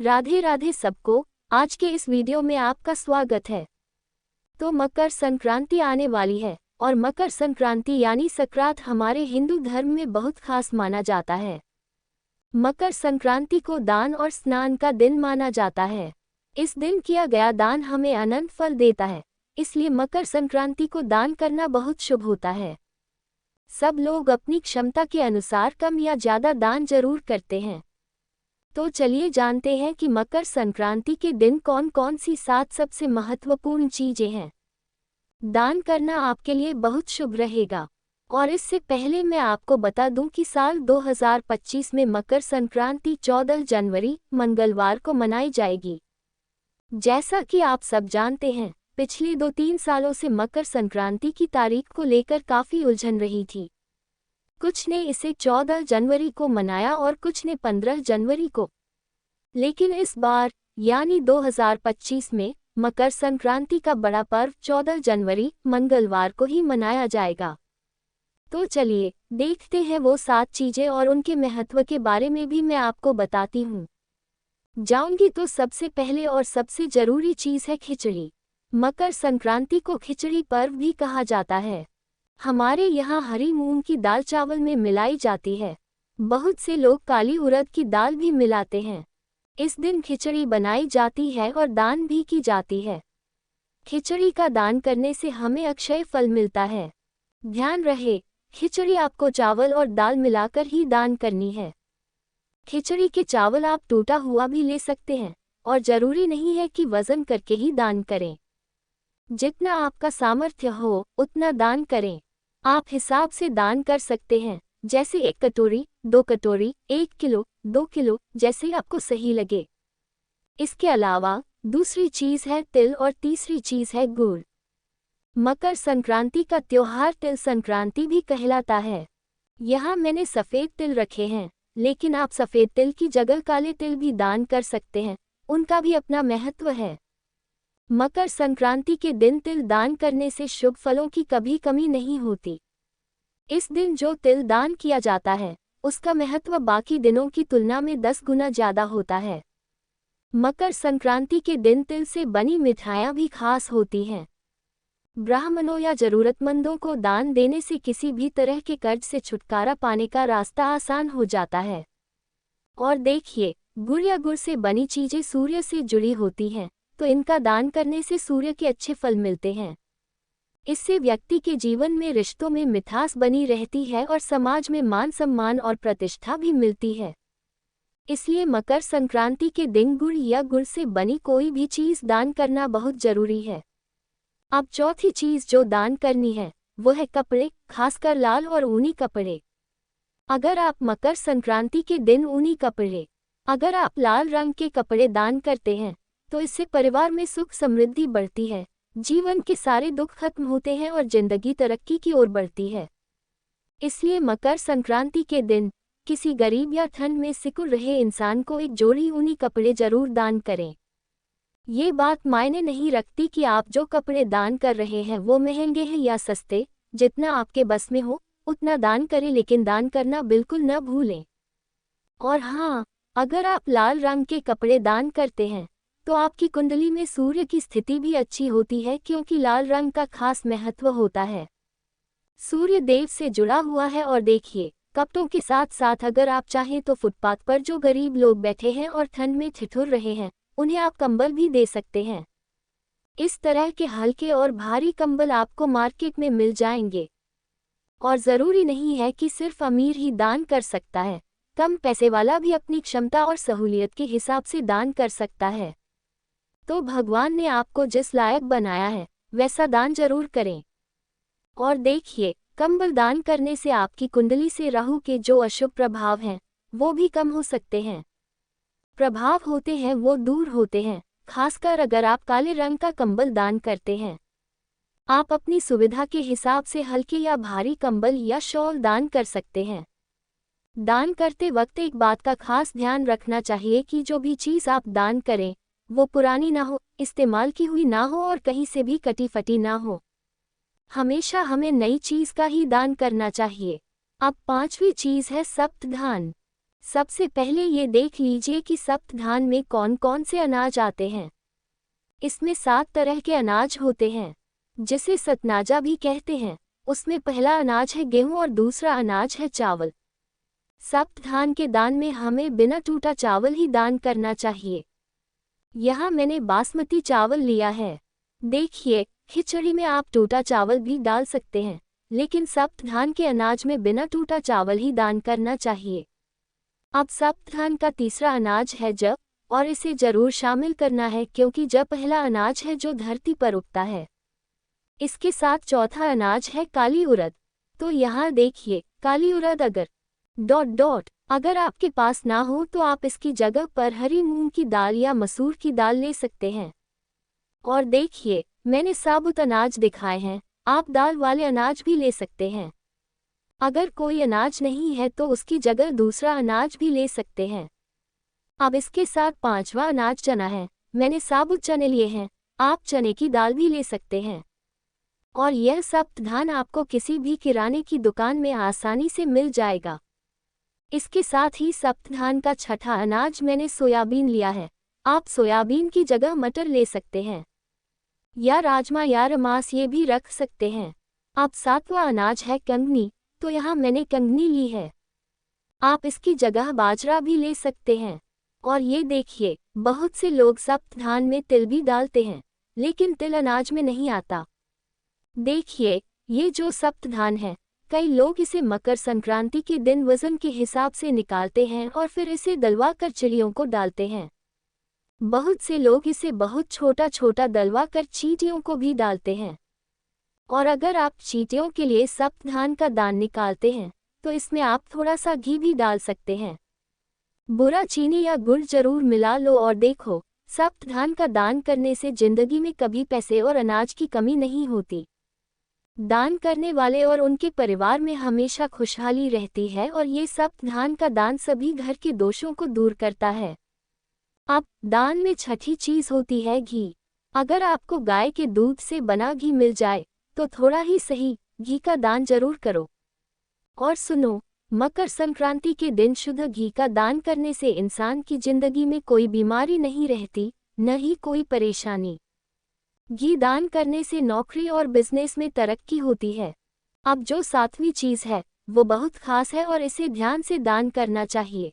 राधे राधे सबको। आज के इस वीडियो में आपका स्वागत है। तो मकर संक्रांति आने वाली है और मकर संक्रांति यानी संक्रांत हमारे हिंदू धर्म में बहुत खास माना जाता है। मकर संक्रांति को दान और स्नान का दिन माना जाता है। इस दिन किया गया दान हमें अनंत फल देता है, इसलिए मकर संक्रांति को दान करना बहुत शुभ होता है। सब लोग अपनी क्षमता के अनुसार कम या ज़्यादा दान जरूर करते हैं। तो चलिए जानते हैं कि मकर संक्रांति के दिन कौन कौन सी 7 सबसे महत्वपूर्ण चीजें हैं। दान करना आपके लिए बहुत शुभ रहेगा। और इससे पहले मैं आपको बता दूं कि साल 2025 में मकर संक्रांति 14 जनवरी मंगलवार को मनाई जाएगी। जैसा कि आप सब जानते हैं, पिछले 2-3 सालों से मकर संक्रांति की तारीख को लेकर काफ़ी उलझन रही थी। कुछ ने इसे 14 जनवरी को मनाया और कुछ ने 15 जनवरी को। लेकिन इस बार यानी 2025 में मकर संक्रांति का बड़ा पर्व 14 जनवरी मंगलवार को ही मनाया जाएगा। तो चलिए देखते हैं वो 7 चीज़ें और उनके महत्व के बारे में भी मैं आपको बताती हूँ। जाऊंगी तो सबसे पहले और सबसे ज़रूरी चीज़ है खिचड़ी। मकर संक्रांति को खिचड़ी पर्व भी कहा जाता है। हमारे यहाँ हरी मूंग की दाल चावल में मिलाई जाती है। बहुत से लोग काली उड़द की दाल भी मिलाते हैं। इस दिन खिचड़ी बनाई जाती है और दान भी की जाती है। खिचड़ी का दान करने से हमें अक्षय फल मिलता है। ध्यान रहे, खिचड़ी आपको चावल और दाल मिलाकर ही दान करनी है। खिचड़ी के चावल आप टूटा हुआ भी ले सकते हैं और जरूरी नहीं है कि वजन करके ही दान करें। जितना आपका सामर्थ्य हो उतना दान करें। आप हिसाब से दान कर सकते हैं, जैसे 1 कटोरी, 2 कटोरी, 1 किलो, 2 किलो, जैसे आपको सही लगे। इसके अलावा दूसरी चीज़ है तिल और तीसरी चीज़ है गुड़। मकर संक्रांति का त्योहार तिल संक्रांति भी कहलाता है। यहाँ मैंने सफ़ेद तिल रखे हैं, लेकिन आप सफ़ेद तिल की जगह काले तिल भी दान कर सकते हैं, उनका भी अपना महत्व है। मकर संक्रांति के दिन तिल दान करने से शुभ फलों की कभी कमी नहीं होती। इस दिन जो तिल दान किया जाता है उसका महत्व बाकी दिनों की तुलना में 10 गुना ज़्यादा होता है। मकर संक्रांति के दिन तिल से बनी मिठाइयाँ भी खास होती हैं। ब्राह्मणों या ज़रूरतमंदों को दान देने से किसी भी तरह के कर्ज से छुटकारा पाने का रास्ता आसान हो जाता है। और देखिए, गुड़ या गुड़ से बनी चीज़ें सूर्य से जुड़ी होती हैं, तो इनका दान करने से सूर्य के अच्छे फल मिलते हैं। इससे व्यक्ति के जीवन में रिश्तों में मिठास बनी रहती है और समाज में मान सम्मान और प्रतिष्ठा भी मिलती है। इसलिए मकर संक्रांति के दिन गुड़ या गुड़ से बनी कोई भी चीज़ दान करना बहुत जरूरी है। अब चौथी चीज़ जो दान करनी है वो है कपड़े, खासकर लाल और ऊनी कपड़े। अगर आप मकर संक्रांति के दिन अगर आप लाल रंग के कपड़े दान करते हैं तो इससे परिवार में सुख समृद्धि बढ़ती है, जीवन के सारे दुख खत्म होते हैं और जिंदगी तरक्की की ओर बढ़ती है। इसलिए मकर संक्रांति के दिन किसी गरीब या ठंड में सिकुड़ रहे इंसान को एक जोड़ी ऊनी कपड़े जरूर दान करें। ये बात मायने नहीं रखती कि आप जो कपड़े दान कर रहे हैं वो महंगे हैं या सस्ते, जितना आपके बस में हो उतना दान करें, लेकिन दान करना बिल्कुल न भूलें। और हाँ, अगर आप लाल रंग के कपड़े दान करते हैं तो आपकी कुंडली में सूर्य की स्थिति भी अच्छी होती है, क्योंकि लाल रंग का खास महत्व होता है। सूर्य देव से जुड़ा हुआ है। और देखिए, कपड़ों के साथ साथ अगर आप चाहें तो फुटपाथ पर जो गरीब लोग बैठे हैं और ठंड में ठिठुर रहे हैं उन्हें आप कंबल भी दे सकते हैं। इस तरह के हल्के और भारी कंबल आपको मार्केट में मिल जाएंगे। और ज़रूरी नहीं है कि सिर्फ अमीर ही दान कर सकता है, कम पैसे वाला भी अपनी क्षमता और सहूलियत के हिसाब से दान कर सकता है। तो भगवान ने आपको जिस लायक बनाया है वैसा दान जरूर करें। और देखिए, कंबल दान करने से आपकी कुंडली से राहु के जो अशुभ प्रभाव हैं वो भी कम हो सकते हैं। प्रभाव होते हैं वो दूर होते हैं, खासकर अगर आप काले रंग का कंबल दान करते हैं। आप अपनी सुविधा के हिसाब से हल्के या भारी कंबल या शॉल दान कर सकते हैं। दान करते वक्त एक बात का खास ध्यान रखना चाहिए कि जो भी चीज़ आप दान करें वो पुरानी ना हो, इस्तेमाल की हुई ना हो और कहीं से भी कटी फटी ना हो। हमेशा हमें नई चीज़ का ही दान करना चाहिए। अब 5वीं चीज़ है सप्तधान। सबसे पहले ये देख लीजिए कि सप्तधान में कौन कौन से अनाज आते हैं। इसमें 7 तरह के अनाज होते हैं, जिसे सतनाजा भी कहते हैं। उसमें पहला अनाज है गेहूं और दूसरा अनाज है चावल। सप्तधान के दान में हमें बिना टूटा चावल ही दान करना चाहिए। यहाँ मैंने बासमती चावल लिया है। देखिए, खिचड़ी में आप टूटा चावल भी डाल सकते हैं, लेकिन सप्तधान के अनाज में बिना टूटा चावल ही दान करना चाहिए। अब सप्तधान का तीसरा अनाज है जव, और इसे जरूर शामिल करना है क्योंकि जव पहला अनाज है जो धरती पर उगता है। इसके साथ चौथा अनाज है काली उड़द। तो यहाँ देखिए, काली उड़द अगर आपके पास ना हो तो आप इसकी जगह पर हरी मूंग की दाल या मसूर की दाल ले सकते हैं। और देखिए, मैंने साबुत अनाज दिखाए हैं, आप दाल वाले अनाज भी ले सकते हैं। अगर कोई अनाज नहीं है तो उसकी जगह दूसरा अनाज भी ले सकते हैं। अब इसके साथ पांचवा अनाज चना है। मैंने साबुत चने लिए हैं, आप चने की दाल भी ले सकते हैं। और यह सप्तधान आपको किसी भी किराने की दुकान में आसानी से मिल जाएगा। इसके साथ ही सप्तधान का छठा अनाज मैंने सोयाबीन लिया है। आप सोयाबीन की जगह मटर ले सकते हैं, या राजमा या रमास ये भी रख सकते हैं। अब सातवां अनाज है कंगनी, तो यहाँ मैंने कंगनी ली है। आप इसकी जगह बाजरा भी ले सकते हैं। और ये देखिए, बहुत से लोग सप्तधान में तिल भी डालते हैं, लेकिन तिल अनाज में नहीं आता। देखिए, ये जो सप्तधान है, कई लोग इसे मकर संक्रांति के दिन वजन के हिसाब से निकालते हैं और फिर इसे दलवा कर चिड़ियों को डालते हैं। बहुत से लोग इसे बहुत छोटा छोटा दलवा कर चींटियों को भी डालते हैं। और अगर आप चींटियों के लिए सप्तधान का दान निकालते हैं तो इसमें आप थोड़ा सा घी भी डाल सकते हैं। बुरा चीनी या गुड़ जरूर मिला लो और देखो, सप्तधान का दान करने से जिंदगी में कभी पैसे और अनाज की कमी नहीं होती। दान करने वाले और उनके परिवार में हमेशा खुशहाली रहती है और ये सप्तधान का दान सभी घर के दोषों को दूर करता है। अब दान में छठी चीज होती है घी। अगर आपको गाय के दूध से बना घी मिल जाए तो थोड़ा ही सही, घी का दान जरूर करो। और सुनो, मकर संक्रांति के दिन शुद्ध घी का दान करने से इंसान की जिंदगी में कोई बीमारी नहीं रहती, न ही कोई परेशानी। घी दान करने से नौकरी और बिजनेस में तरक्की होती है। अब जो सातवीं चीज है वो बहुत खास है और इसे ध्यान से दान करना चाहिए।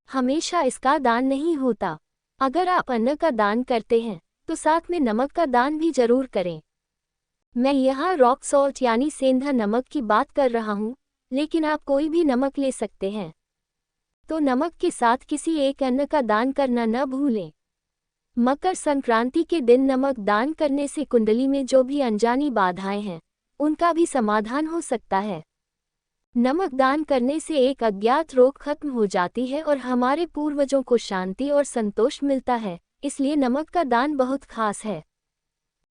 हमेशा इसका दान नहीं होता। अगर आप अन्न का दान करते हैं तो साथ में नमक का दान भी जरूर करें। मैं यहाँ रॉक सॉल्ट यानी सेंधा नमक की बात कर रहा हूँ, लेकिन आप कोई भी नमक ले सकते हैं। तो नमक के साथ किसी एक अन्न का दान करना न भूलें। मकर संक्रांति के दिन नमक दान करने से कुंडली में जो भी अनजानी बाधाएं हैं, उनका भी समाधान हो सकता है। नमक दान करने से एक अज्ञात रोग खत्म हो जाती है और हमारे पूर्वजों को शांति और संतोष मिलता है, इसलिए नमक का दान बहुत खास है।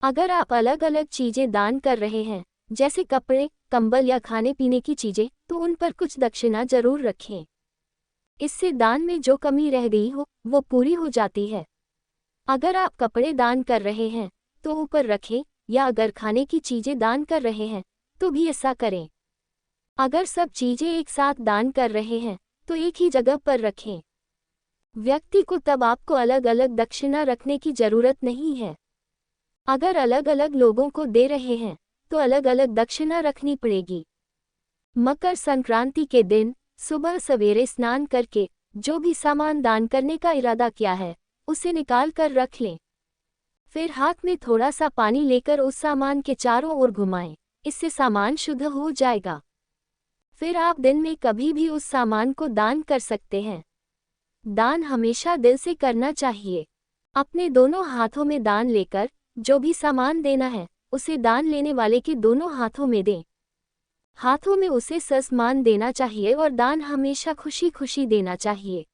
अगर आप अलग अलग चीजें दान कर रहे हैं, जैसे कपड़े, कंबल या खाने पीने की चीजें, तो उन पर कुछ दक्षिणा जरूर रखें। इससे दान में जो कमी रह गई हो वो पूरी हो जाती है। अगर आप कपड़े दान कर रहे हैं तो ऊपर रखें, या अगर खाने की चीजें दान कर रहे हैं तो भी ऐसा करें। अगर सब चीजें एक साथ दान कर रहे हैं तो एक ही जगह पर रखें। व्यक्ति को तब आपको अलग अलग दक्षिणा रखने की जरूरत नहीं है। अगर अलग अलग लोगों को दे रहे हैं तो अलग अलग दक्षिणा रखनी पड़ेगी। मकर संक्रांति के दिन सुबह सवेरे स्नान करके जो भी सामान दान करने का इरादा किया है उसे निकाल कर रख लें। फिर हाथ में थोड़ा सा पानी लेकर उस सामान के चारों ओर घुमाएं, इससे सामान शुद्ध हो जाएगा। फिर आप दिन में कभी भी उस सामान को दान कर सकते हैं। दान हमेशा दिल से करना चाहिए। अपने दोनों हाथों में दान लेकर जो भी सामान देना है उसे दान लेने वाले के दोनों हाथों में दें। हाथों में उसे सम्मान देना चाहिए और दान हमेशा खुशी खुशी देना चाहिए।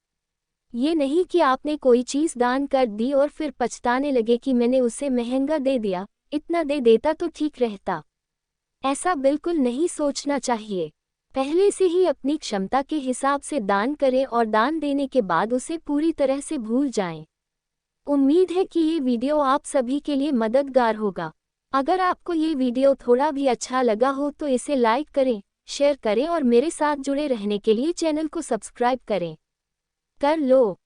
ये नहीं कि आपने कोई चीज़ दान कर दी और फिर पछताने लगे कि मैंने उसे महंगा दे दिया, इतना दे देता तो ठीक रहता। ऐसा बिल्कुल नहीं सोचना चाहिए। पहले से ही अपनी क्षमता के हिसाब से दान करें और दान देने के बाद उसे पूरी तरह से भूल जाएं। उम्मीद है कि ये वीडियो आप सभी के लिए मददगार होगा। अगर आपको ये वीडियो थोड़ा भी अच्छा लगा हो तो इसे लाइक करें, शेयर करें और मेरे साथ जुड़े रहने के लिए चैनल को सब्सक्राइब करें। कर लो।